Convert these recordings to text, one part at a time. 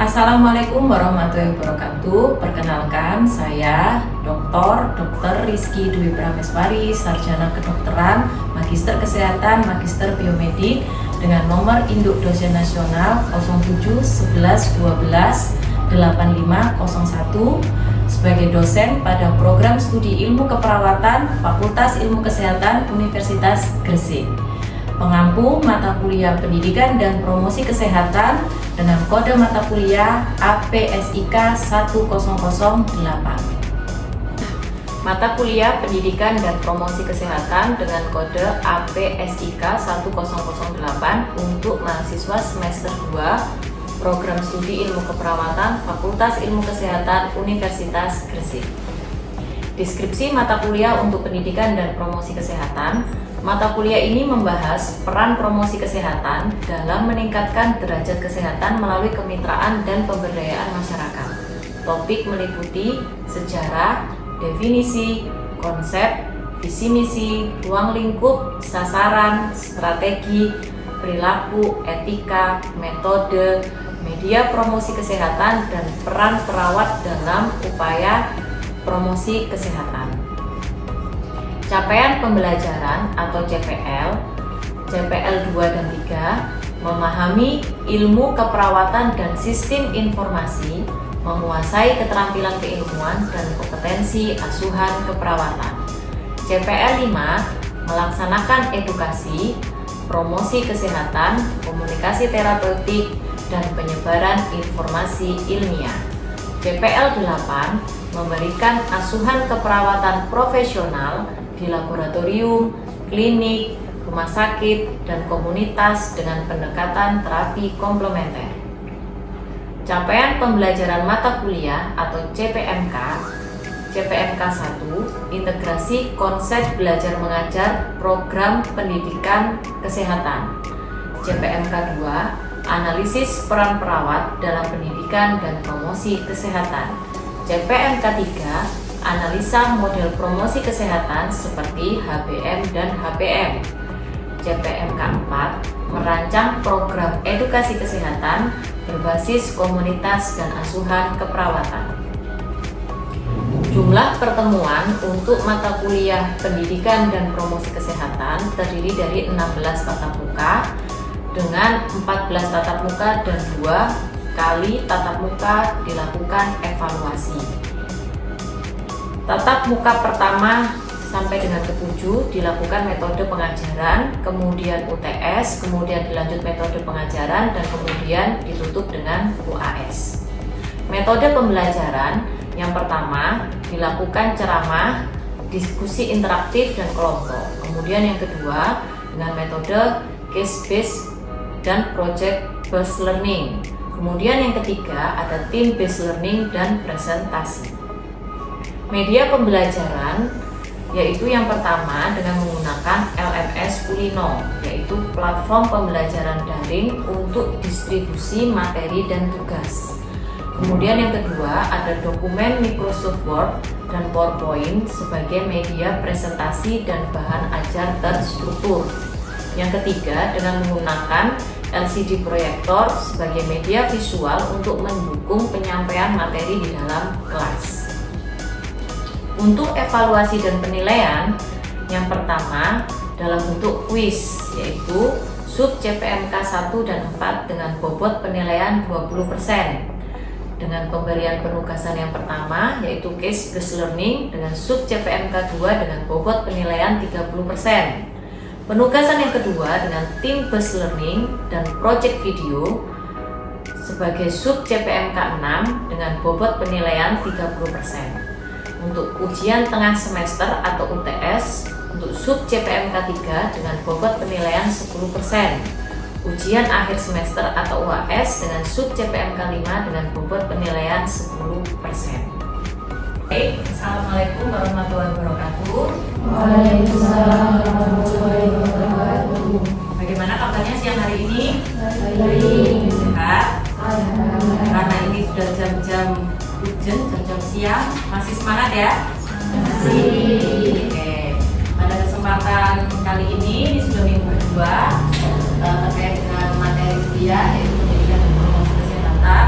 Assalamualaikum warahmatullahi wabarakatuh. Perkenalkan, saya Dr. Rizky Dwi Prameswari, Sarjana Kedokteran, Magister Kesehatan, Magister Biomedik dengan nomor induk dosen nasional 07 11 12 8501 sebagai dosen pada program studi ilmu keperawatan Fakultas Ilmu Kesehatan Universitas Gresik. Pengampu mata kuliah pendidikan dan promosi kesehatan dengan kode mata kuliah APSIK 1008. Mata kuliah pendidikan dan promosi kesehatan dengan kode APSIK 1008 untuk mahasiswa semester 2 program studi ilmu keperawatan Fakultas Ilmu Kesehatan Universitas Gresik. Deskripsi mata kuliah untuk pendidikan dan promosi kesehatan. Mata kuliah ini membahas peran promosi kesehatan dalam meningkatkan derajat kesehatan melalui kemitraan dan pemberdayaan masyarakat. Topik meliputi sejarah, definisi, konsep, visi misi, ruang lingkup, sasaran, strategi, perilaku, etika, metode, media promosi kesehatan, dan peran perawat dalam upaya promosi kesehatan. Capaian pembelajaran atau CPL 2 dan 3, memahami ilmu keperawatan dan sistem informasi, menguasai keterampilan keilmuan dan kompetensi asuhan keperawatan. CPL 5, melaksanakan edukasi, promosi kesehatan, komunikasi terapeutik, dan penyebaran informasi ilmiah. CPL 8, memberikan asuhan keperawatan profesional di laboratorium, klinik, rumah sakit, dan komunitas dengan pendekatan terapi komplementer. Capaian pembelajaran mata kuliah atau CPMK 1, integrasi konsep belajar mengajar program pendidikan kesehatan. CPMK 2, analisis peran perawat dalam pendidikan dan promosi kesehatan. CPMK 3, analisa model promosi kesehatan seperti HBM dan HPM. CPMK 4, merancang program edukasi kesehatan berbasis komunitas dan asuhan keperawatan. Jumlah pertemuan untuk mata kuliah pendidikan dan promosi kesehatan terdiri dari 16 tatap muka dengan 14 tatap muka dan 2 kali tatap muka dilakukan evaluasi. Tatap muka pertama sampai dengan ke-7 dilakukan metode pengajaran, kemudian UTS, kemudian dilanjut metode pengajaran, dan kemudian ditutup dengan UAS. Metode pembelajaran yang pertama dilakukan ceramah, diskusi interaktif, dan kelompok. Kemudian yang kedua dengan metode case-based dan project-based learning. Kemudian yang ketiga ada team-based learning dan presentasi. Media pembelajaran yaitu yang pertama dengan menggunakan LMS Kulino, yaitu platform pembelajaran daring untuk distribusi materi dan tugas. Kemudian yang kedua ada dokumen Microsoft Word dan PowerPoint sebagai media presentasi dan bahan ajar terstruktur. Yang ketiga dengan menggunakan LCD proyektor sebagai media visual untuk mendukung penyampaian materi di dalam kelas. Untuk evaluasi dan penilaian, yang pertama dalam bentuk kuis, yaitu sub CPMK 1 dan 4 dengan bobot penilaian 20%. Dengan pemberian penugasan yang pertama, yaitu case-based learning dengan sub CPMK 2 dengan bobot penilaian 30%. Penugasan yang kedua dengan team-based learning dan project video sebagai sub CPMK 6 dengan bobot penilaian 30%. Untuk ujian tengah semester atau UTS untuk sub CPMK 3 dengan bobot penilaian 10%. Ujian akhir semester atau UAS dengan sub CPMK 5 dengan bobot penilaian 10%. Assalamualaikum warahmatullahi wabarakatuh. Waalaikumsalam warahmatullahi wabarakatuh. Bagaimana kabarnya siang hari ini? Baik. Sehat? Alhamdulillah. Karena ini sudah jam-jam hujan, jam-jam siang, masih semangat ya? Masih. Oke. Pada kesempatan kali ini sudah minggu kedua terkait dengan materi kuliah yaitu pendidikan dan promosi kesehatan.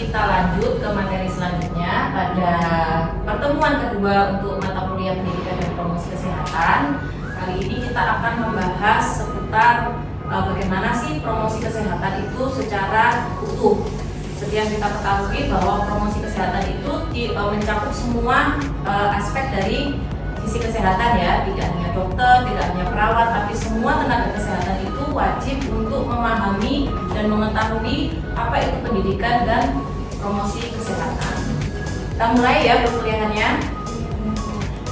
kita lanjut ke materi selanjutnya pada pertemuan kedua untuk mata kuliah pendidikan dan promosi kesehatan. Kali ini kita akan membahas seputar bagaimana sih promosi kesehatan itu secara utuh. Seperti yang kita ketahui bahwa promosi kesehatan itu mencakup semua aspek dari sisi kesehatan ya, tidak hanya dokter, tidak hanya perawat, tapi semua tenaga kesehatan itu wajib untuk memahami dan mengetahui apa itu pendidikan dan promosi kesehatan. Kita mulai ya perkuliahannya.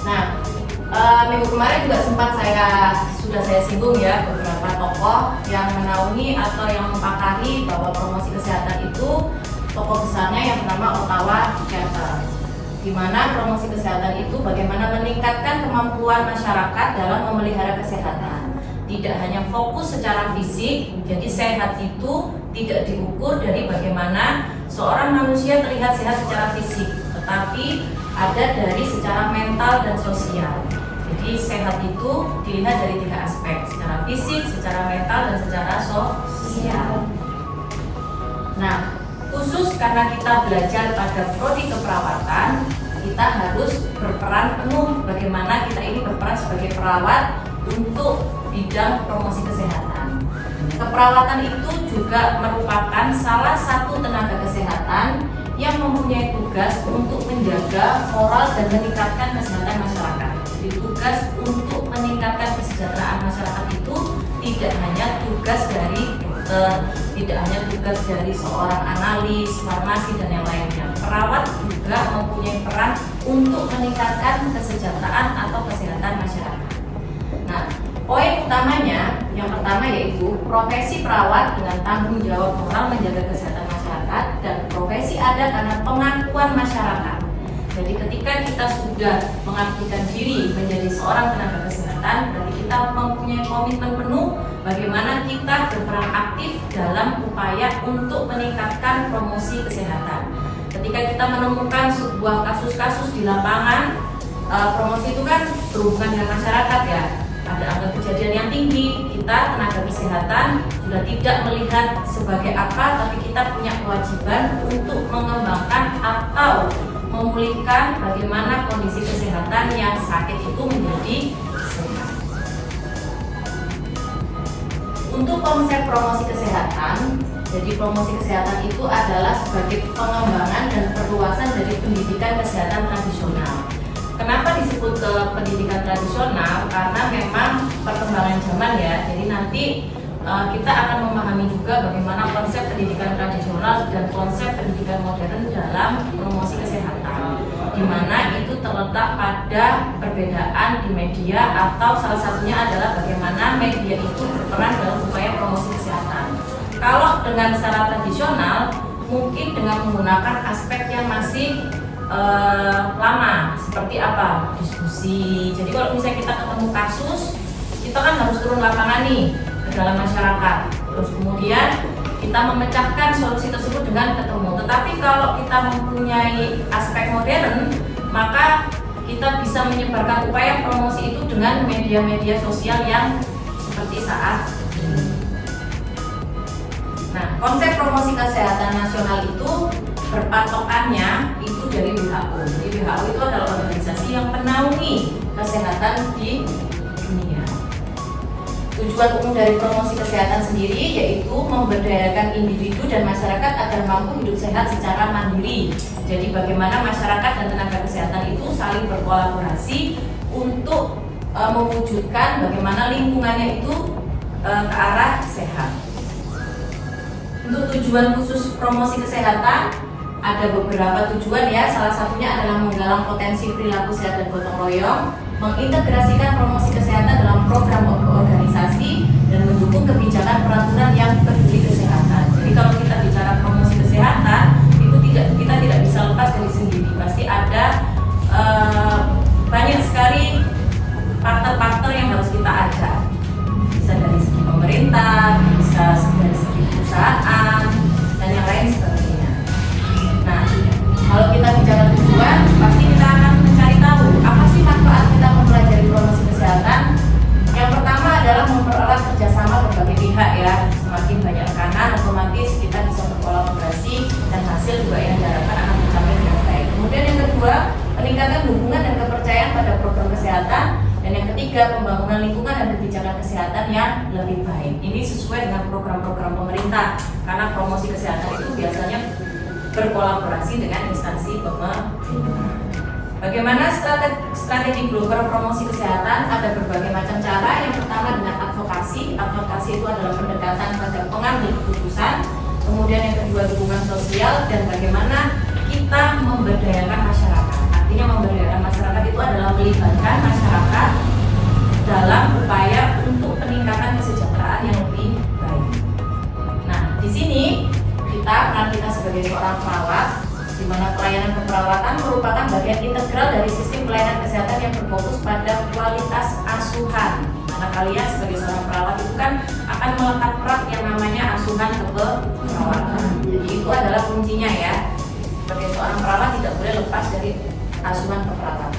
Nah, minggu kemarin juga sudah saya singgung ya beberapa tokoh yang menaungi atau yang mempakari bahwa promosi kesehatan itu tokoh besarnya yang bernama Ottawa Charter, di mana promosi kesehatan itu bagaimana meningkatkan kemampuan masyarakat dalam memelihara kesehatan. Tidak hanya fokus secara fisik, jadi sehat itu tidak diukur dari bagaimana seorang manusia terlihat sehat secara fisik, tetapi ada dari secara mental dan sosial. Jadi sehat itu dilihat dari 3 aspek, secara fisik, secara mental, dan secara sosial. Nah, khusus karena kita belajar pada prodi keperawatan, kita harus berperan penuh bagaimana kita ini berperan sebagai perawat untuk bidang promosi kesehatan. Keperawatan itu juga merupakan salah satu tenaga kesehatan yang mempunyai tugas untuk menjaga moral dan meningkatkan kesehatan masyarakat. Jadi tugas untuk meningkatkan kesejahteraan masyarakat itu tidak hanya tugas dari dokter, tidak hanya tugas dari seorang analis, farmasi, dan yang lainnya. Perawat juga mempunyai peran untuk meningkatkan kesejahteraan atau kesehatan masyarakat. Nah, poin utamanya yang pertama yaitu profesi perawat dengan tanggung jawab moral menjaga kesehatan masyarakat, dan profesi ada karena pengakuan masyarakat. Jadi ketika kita sudah mengabdikan diri menjadi seorang tenaga kesehatan, berarti kita mempunyai komitmen penuh bagaimana kita berperan aktif dalam upaya untuk meningkatkan promosi kesehatan. Ketika kita menemukan sebuah kasus-kasus di lapangan, promosi itu kan berhubungan dengan masyarakat ya. Ada angka kejadian yang tinggi, kita tenaga kesehatan sudah tidak melihat sebagai apa, tapi kita punya kewajiban untuk mengembangkan atau memulihkan bagaimana kondisi kesehatan yang sakit itu menjadi sehat. Untuk konsep promosi kesehatan, jadi promosi kesehatan itu adalah sebagai pengembangan dan perluasan dari pendidikan kesehatan tradisional. Kenapa disebut ke pendidikan tradisional? Karena memang perkembangan zaman ya. Jadi nanti kita akan memahami juga bagaimana konsep pendidikan tradisional dan konsep pendidikan modern dalam promosi kesehatan, di mana itu terletak pada perbedaan di media, atau salah satunya adalah bagaimana media itu berperan dalam upaya promosi kesehatan. Kalau dengan secara tradisional, mungkin dengan menggunakan aspek yang masih lama, seperti apa? Diskusi. Jadi kalau misalnya kita ketemu kasus, kita kan harus turun lapangan nih ke dalam masyarakat. Terus kemudian kita memecahkan solusi tersebut dengan ketemu. Tetapi kalau kita mempunyai aspek modern, maka kita bisa menyebarkan upaya promosi itu dengan media-media sosial yang seperti saat ini. Nah, konsep promosi kesehatan nasional itu berpatokannya itu dari WHO. Jadi WHO itu adalah organisasi yang menaungi kesehatan di dunia. Tujuan umum dari promosi kesehatan sendiri yaitu memberdayakan individu dan masyarakat agar mampu hidup sehat secara mandiri. Jadi bagaimana masyarakat dan tenaga kesehatan itu saling berkolaborasi untuk mewujudkan bagaimana lingkungannya itu ke arah sehat. Untuk tujuan khusus promosi kesehatan ada beberapa tujuan ya, salah satunya adalah menggalang potensi perilaku sehat dan gotong royong, mengintegrasikan promosi kesehatan dalam program organisasi, dan mendukung kebijakan peraturan yang peduli kesehatan. Jadi kalau kita bicara promosi kesehatan, itu kita tidak bisa lepas dari sendiri, pasti ada banyak sekali partner-partner yang harus kita ajak. Bisa dari segi pemerintah, bisa dari segi perusahaan, dan yang lain sebagainya. Nah, kalau kita bicara tujuan, pasti kita akan mencari tahu apa sih manfaat kita mempelajari promosi kesehatan. pembangunan lingkungan dan kebijakan kesehatan yang lebih baik. Ini sesuai dengan program-program pemerintah, karena promosi kesehatan itu biasanya berkolaborasi dengan instansi pemerintah. Bagaimana strategi broker promosi kesehatan? Ada berbagai macam cara. Yang pertama dengan advokasi. Advokasi itu adalah pendekatan pada pengambil keputusan. Kemudian yang kedua dukungan sosial, dan bagaimana kita memberdayakan masyarakat. Artinya memberdayakan masyarakat itu adalah melibatkan masyarakat dalam upaya untuk peningkatan kesejahteraan yang lebih baik. Nah, di sini peran kita sebagai seorang perawat, di mana pelayanan keperawatan merupakan bagian integral dari sistem pelayanan kesehatan yang berfokus pada kualitas asuhan. Di mana kalian sebagai seorang perawat itu kan akan melekat erat yang namanya asuhan keperawatan. Jadi itu adalah kuncinya ya. Sebagai seorang perawat tidak boleh lepas dari asuhan keperawatan.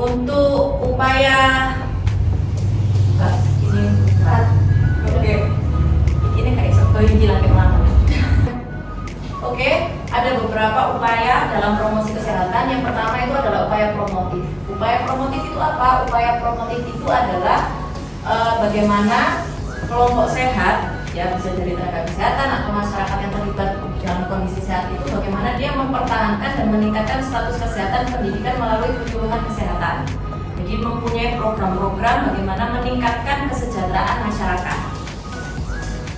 Untuk upaya ini kayak seperti lagi mana? Oke, ada beberapa upaya dalam promosi kesehatan. Yang pertama itu adalah upaya promotif. Upaya promotif itu apa? Upaya promotif itu adalah bagaimana kelompok sehat, ya bisa dari tenaga kesehatan atau masyarakat yang terlibat dalam kondisi sehat itu, bagaimana dia mempertahankan dan meningkatkan status kesehatan pendidikan melalui penyuluhan kesehatan. Jadi mempunyai program-program bagaimana meningkatkan kesejahteraan masyarakat.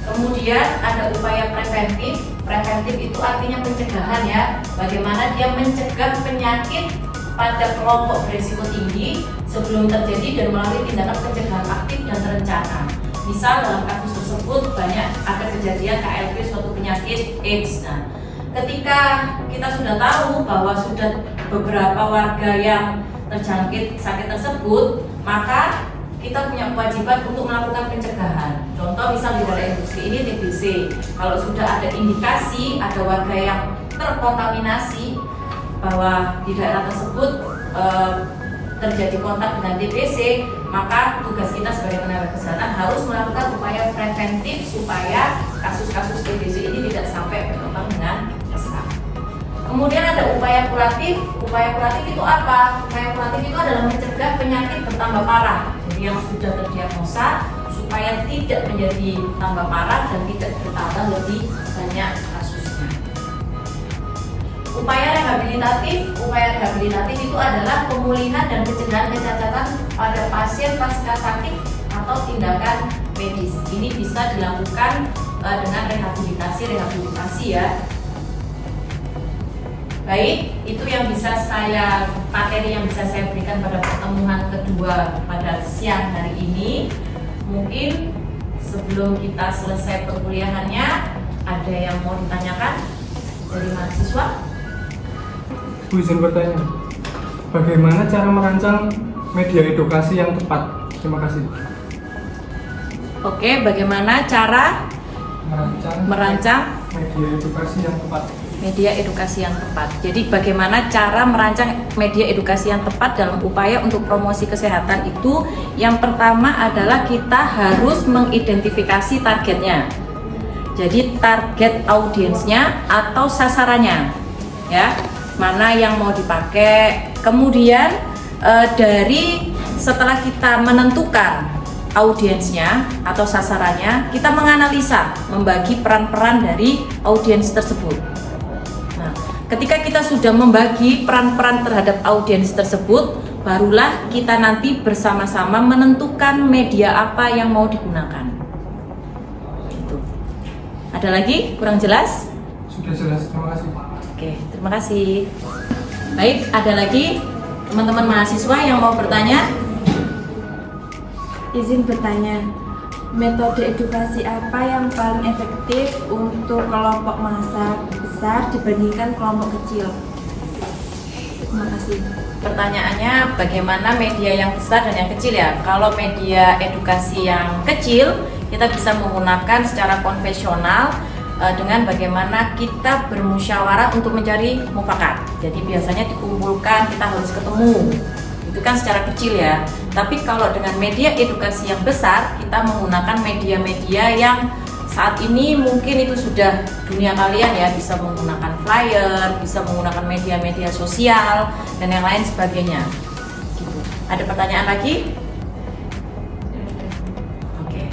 Kemudian ada upaya preventif. Preventif itu artinya pencegahan ya. Bagaimana dia mencegah penyakit pada kelompok berisiko tinggi sebelum terjadi dan melalui tindakan pencegahan aktif dan terencana. Misal dalam kasus tersebut banyak ada kejadian KLB suatu penyakit AIDS. Nah, ketika kita sudah tahu bahwa sudah beberapa warga yang terjangkit sakit tersebut, maka kita punya kewajiban untuk melakukan pencegahan. Contoh misal di daerah industri ini TBC, kalau sudah ada indikasi ada warga yang terkontaminasi bahwa di daerah tersebut terjadi kontak dengan TBC, maka tugas kita sebagai tenaga kesehatan harus melakukan upaya preventif supaya kasus-kasus TBC ini tidak sampai berkembang dengan besar. Kemudian ada upaya kuratif. Upaya kuratif itu apa? Upaya kuratif itu adalah mencegah penyakit bertambah parah. Jadi yang sudah terdiagnosa supaya tidak menjadi tambah parah dan tidak bertambah lebih banyak kasusnya. Upaya rehabilitatif itu adalah pemulihan dan pencegahan kecacatan pada pasien pasca sakit atau tindakan medis. Ini bisa dilakukan dengan rehabilitasi ya. Baik, itu yang materi yang bisa saya berikan pada pertemuan kedua pada siang hari ini. Mungkin sebelum kita selesai perkuliahannya, ada yang mau ditanyakan dari mahasiswa? Bu, izin bertanya, bagaimana cara merancang media edukasi yang tepat? Terima kasih. Oke, bagaimana cara merancang media edukasi yang tepat? Media edukasi yang tepat. Jadi bagaimana cara merancang media edukasi yang tepat dalam upaya untuk promosi kesehatan itu? Yang pertama adalah kita harus mengidentifikasi targetnya. Jadi target audiensnya atau sasarannya, ya, mana yang mau dipakai. Kemudian setelah kita menentukan audiensnya atau sasarannya, kita menganalisa, membagi peran-peran dari audiens tersebut. Ketika kita sudah membagi peran-peran terhadap audiens tersebut, barulah kita nanti bersama-sama menentukan media apa yang mau digunakan. Gitu. Ada lagi? Kurang jelas? Sudah jelas, terima kasih. Oke, terima kasih. Baik, ada lagi teman-teman mahasiswa yang mau bertanya? Izin bertanya, metode edukasi apa yang paling efektif untuk kelompok massa besar dibandingkan kelompok kecil? Terima kasih. Pertanyaannya bagaimana media yang besar dan yang kecil ya? Kalau media edukasi yang kecil, kita bisa menggunakan secara konvensional dengan bagaimana kita bermusyawarah untuk mencari mufakat. Jadi biasanya dikumpulkan, kita harus ketemu. Itu kan secara kecil ya. Tapi kalau dengan media edukasi yang besar, kita menggunakan media-media yang saat ini mungkin itu sudah dunia kalian ya, bisa menggunakan flyer, bisa menggunakan media-media sosial dan yang lain sebagainya. Gitu. Ada pertanyaan lagi? Oke.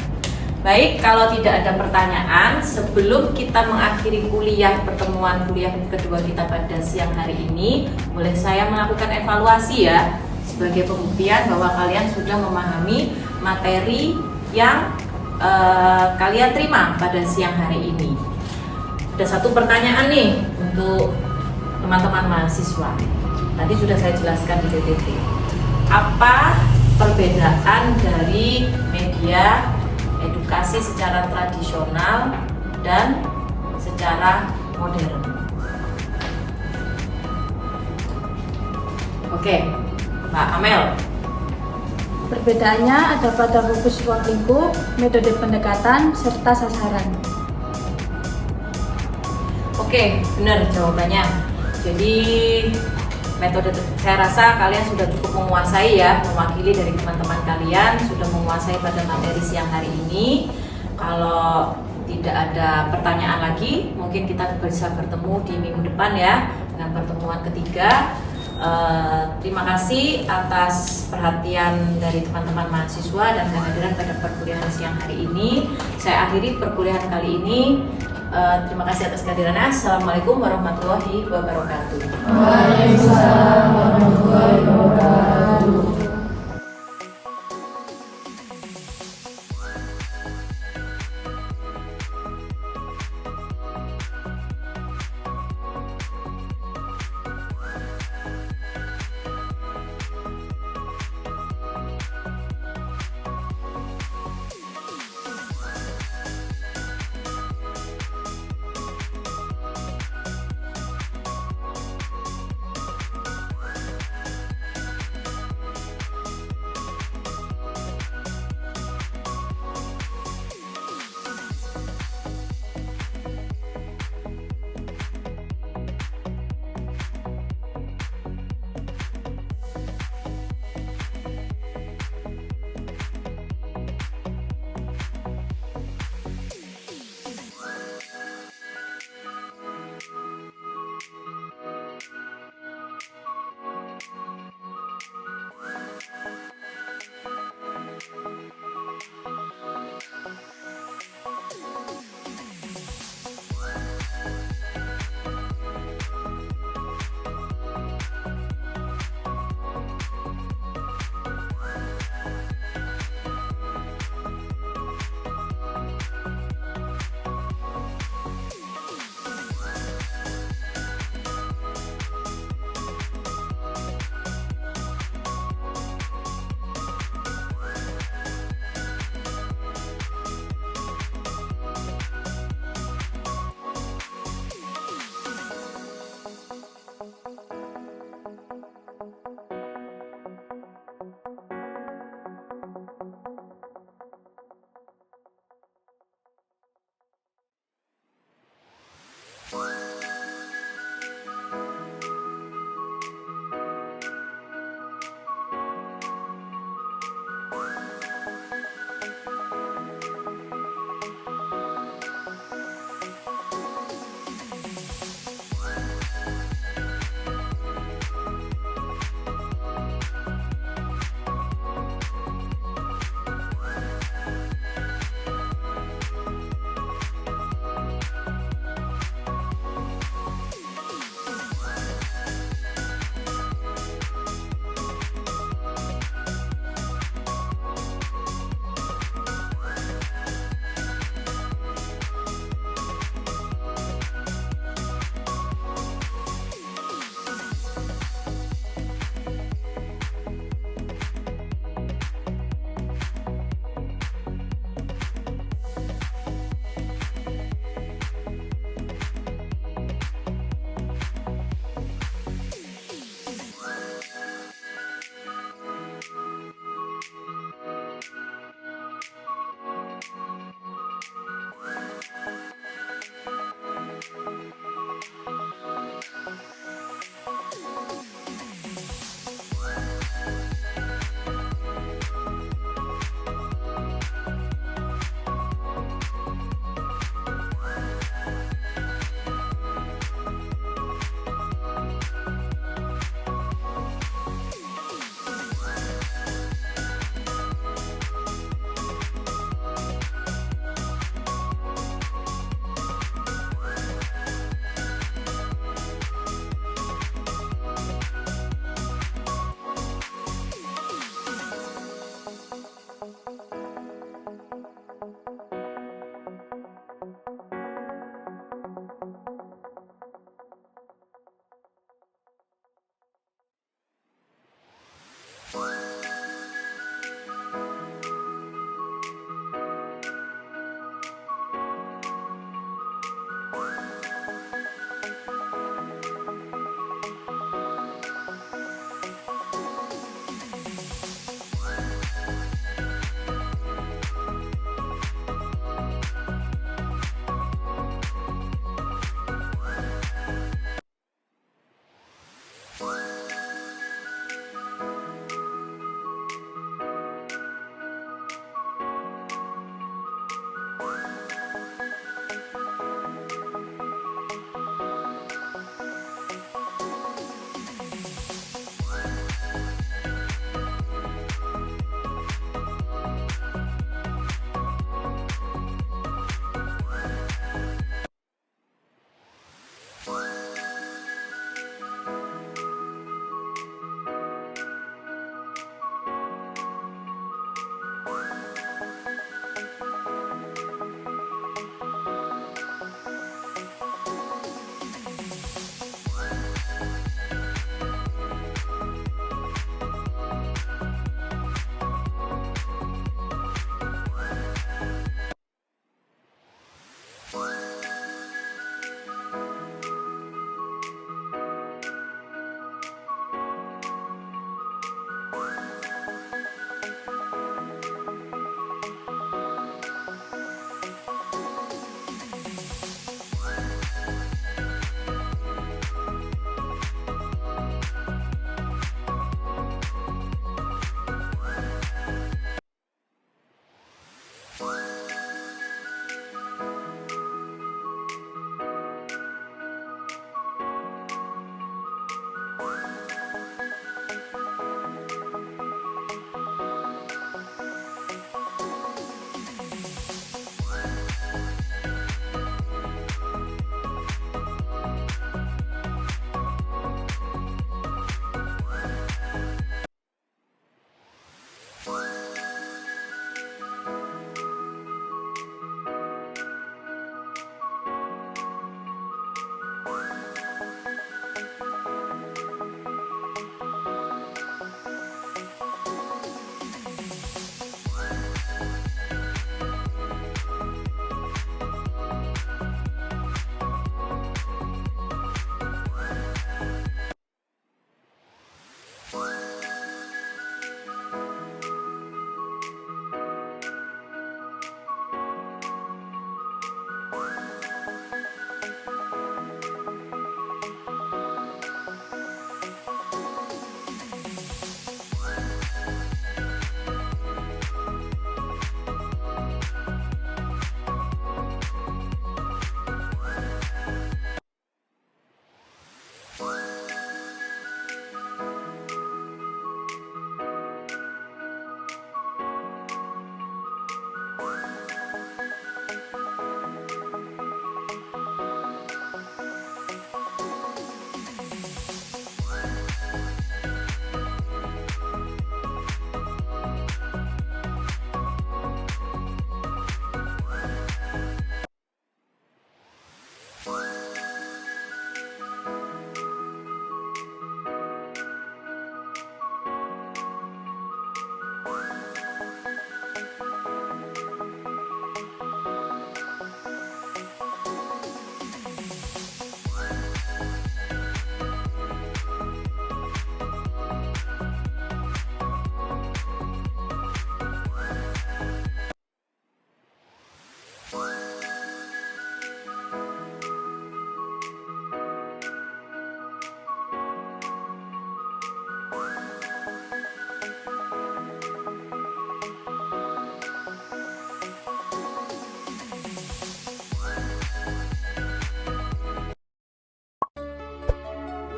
Baik, kalau tidak ada pertanyaan, sebelum kita mengakhiri pertemuan kuliah kedua kita pada siang hari ini, boleh saya melakukan evaluasi ya, sebagai pembuktian bahwa kalian sudah memahami materi yang kalian terima pada siang hari ini. Ada satu pertanyaan nih untuk teman-teman mahasiswa. Tadi sudah saya jelaskan di PPT. Apa perbedaan dari media edukasi secara tradisional dan secara modern? Oke, Mbak Amel. Perbedaannya ada pada fokus ruang lingkup, metode pendekatan, serta sasaran. Oke, benar jawabannya. Jadi metode, saya rasa kalian sudah cukup menguasai ya, mewakili dari teman-teman kalian sudah menguasai pada materi siang hari ini. Kalau tidak ada pertanyaan lagi, mungkin kita bisa bertemu di minggu depan ya dengan pertemuan ketiga. Terima kasih atas perhatian dari teman-teman mahasiswa dan kehadiran pada perkuliahan siang hari ini. Saya akhiri perkuliahan kali ini. Terima kasih atas kehadirannya. Assalamualaikum warahmatullahi wabarakatuh. Waalaikumsalam warahmatullahi wabarakatuh.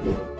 Bu.